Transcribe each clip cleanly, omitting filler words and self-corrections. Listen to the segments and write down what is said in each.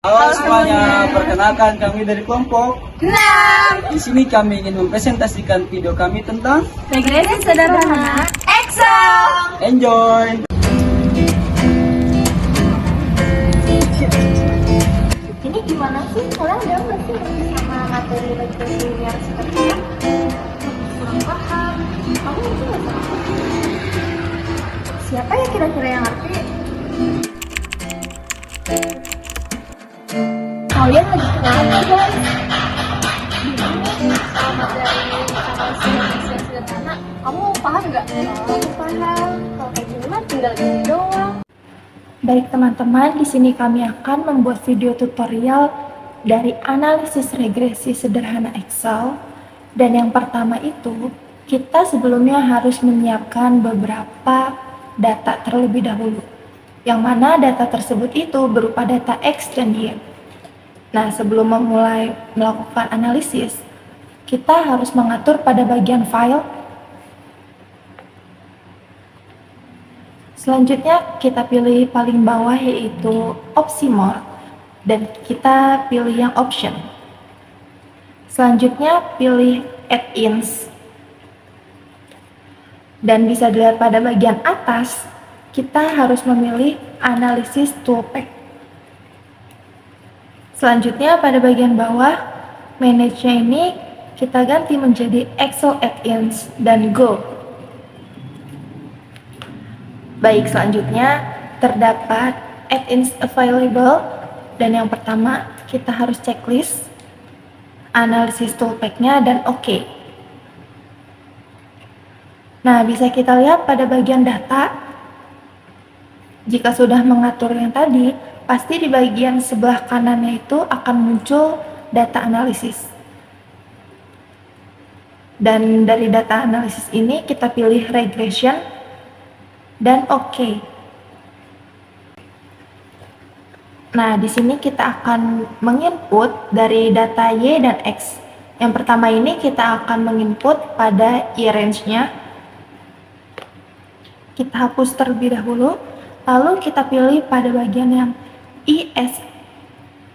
Halo semuanya, perkenalkan kami dari kelompok 6. Di sini kami ingin mempresentasikan video kami tentang Regresi sederhana Excel. Enjoy! Ini gimana sih? Kalian udah nggak sih sama materi regresi yang seperti itu? Kurang paham. Kamu ngerti nggak sama? Siapa ya kira-kira yang ngerti? Kalian lagi kenapa guys? Sama materi regresi yang sederhana. Kamu paham nggak? Aku paham. Kalau kayak gini mah tinggal gini doang. Baik teman-teman, di sini kami akan membuat video tutorial dari analisis regresi sederhana Excel. Dan yang pertama itu, kita sebelumnya harus menyiapkan beberapa data terlebih dahulu. Yang mana data tersebut itu berupa data X dan Y. Nah, sebelum memulai melakukan analisis, kita harus mengatur pada bagian file. Selanjutnya kita pilih paling bawah yaitu opsi more dan kita pilih yang option. Selanjutnya pilih add-ins dan bisa dilihat pada bagian atas kita harus memilih analisis toolpath. Selanjutnya pada bagian bawah manage-nya ini kita ganti menjadi Excel add-ins dan go. Baik, selanjutnya terdapat add-ins available dan yang pertama kita harus checklist analisis toolpath-nya dan oke. Nah, bisa kita lihat pada bagian data, jika sudah mengatur yang tadi, pasti di bagian sebelah kanannya itu akan muncul data analisis. Dan dari data analisis ini kita pilih regression dan oke. Nah, di sini kita akan menginput dari data Y dan X. Yang pertama ini kita akan menginput pada Y range-nya. Kita hapus terlebih dahulu, lalu kita pilih pada bagian yang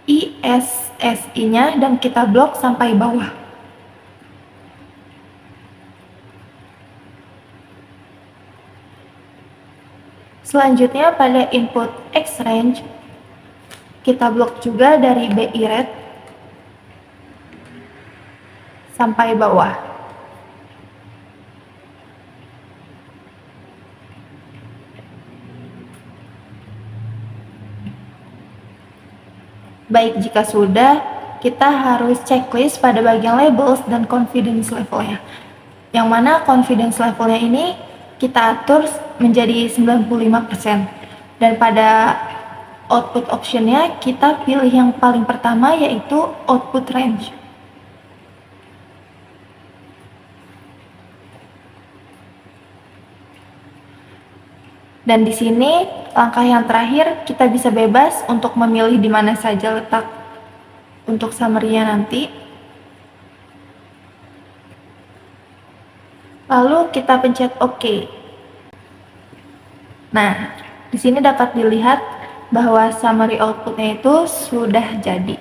ISSI-nya dan kita blok sampai bawah. Selanjutnya pada input X range, kita blok juga dari BI rate sampai bawah. Baik, jika sudah, kita harus checklist pada bagian labels dan confidence levelnya. Yang mana confidence levelnya ini kita atur menjadi 95%. Dan pada output optionnya kita pilih yang paling pertama yaitu output range. Dan di sini langkah yang terakhir kita bisa bebas untuk memilih di mana saja letak untuk summary-nya nanti. Lalu kita pencet OK. Nah, di sini dapat dilihat bahwa summary outputnya itu sudah jadi.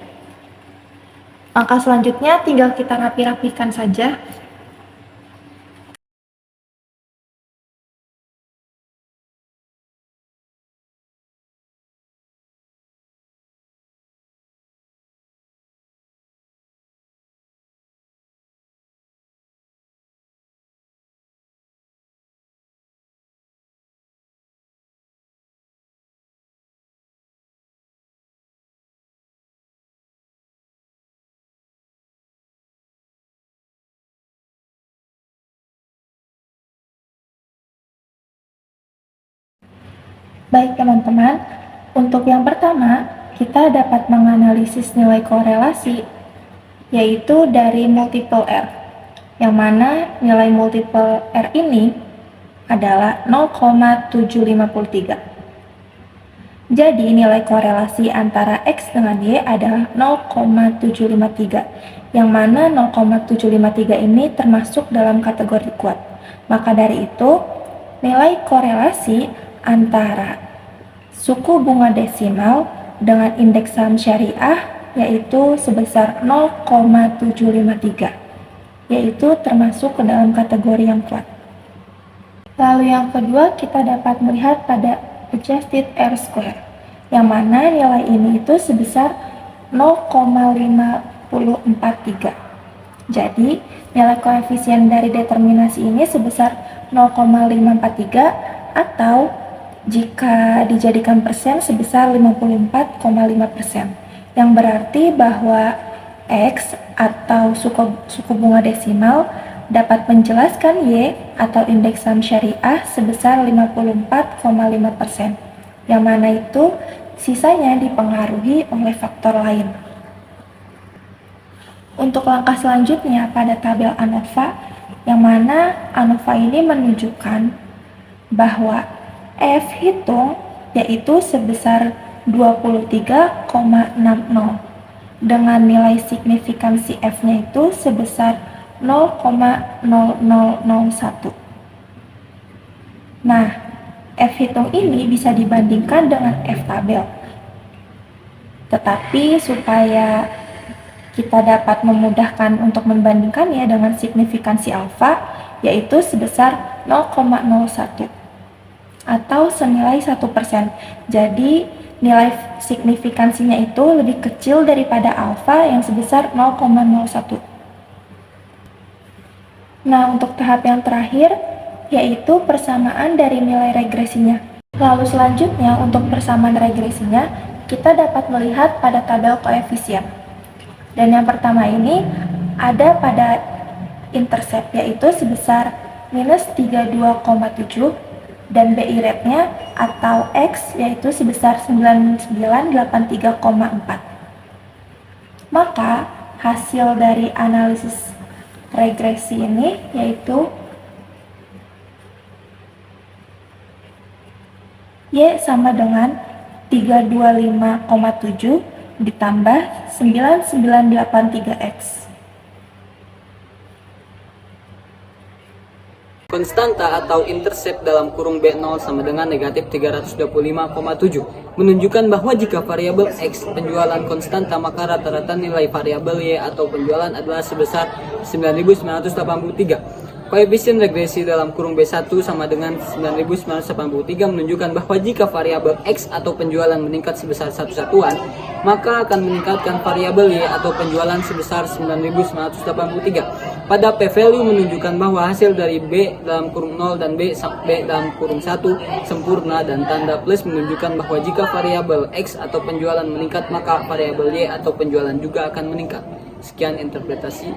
Langkah selanjutnya tinggal kita rapi-rapikan saja. Baik teman-teman, untuk yang pertama, kita dapat menganalisis nilai korelasi, yaitu dari multiple R, yang mana nilai multiple R ini adalah 0,753. Jadi nilai korelasi antara X dengan Y adalah 0,753, yang mana 0,753 ini termasuk dalam kategori kuat. Maka dari itu, nilai korelasi antara suku bunga desimal dengan indeks saham syariah yaitu sebesar 0,753, yaitu termasuk ke dalam kategori yang kuat. Lalu yang kedua, kita dapat melihat pada adjusted R-square, yang mana nilai ini itu sebesar 0,543. Jadi, nilai koefisien dari determinasi ini sebesar 0,543 atau jika dijadikan persen sebesar 54,5%, yang berarti bahwa X atau suku bunga desimal dapat menjelaskan Y atau indeks saham syariah sebesar 54,5%, yang mana itu sisanya dipengaruhi oleh faktor lain. Untuk langkah selanjutnya pada tabel ANOVA, yang mana ANOVA ini menunjukkan bahwa F hitung yaitu sebesar 23,60 dengan nilai signifikansi F-nya itu sebesar 0,0001. Nah, F hitung ini bisa dibandingkan dengan F tabel. Tetapi supaya kita dapat memudahkan untuk membandingkannya dengan signifikansi alfa, yaitu sebesar 0,01 atau senilai 1%. Jadi, nilai signifikansinya itu lebih kecil daripada alfa yang sebesar 0,01. Nah, untuk tahap yang terakhir, yaitu persamaan dari nilai regresinya. Lalu selanjutnya, untuk persamaan regresinya, kita dapat melihat pada tabel koefisien. Dan yang pertama ini ada pada intercept, yaitu sebesar minus 32,7, dan BI rate-nya atau X yaitu sebesar 9983,4. Maka hasil dari analisis regresi ini yaitu Y sama dengan 325,7 ditambah 9983X. Konstanta atau intercept dalam kurung B0 sama dengan negatif 325,7 menunjukkan bahwa jika variabel X penjualan konstanta, maka rata-rata nilai variabel Y atau penjualan adalah sebesar 9983. Koefisien regresi dalam kurung B1 sama dengan 9983 menunjukkan bahwa jika variabel X atau penjualan meningkat sebesar 1 satuan, maka akan meningkatkan variabel Y atau penjualan sebesar 9983. Pada p-value menunjukkan bahwa hasil dari B dalam kurung 0 dan B dalam kurung 1 sempurna, dan tanda plus menunjukkan bahwa jika variabel X atau penjualan meningkat, maka variabel Y atau penjualan juga akan meningkat. Sekian interpretasi.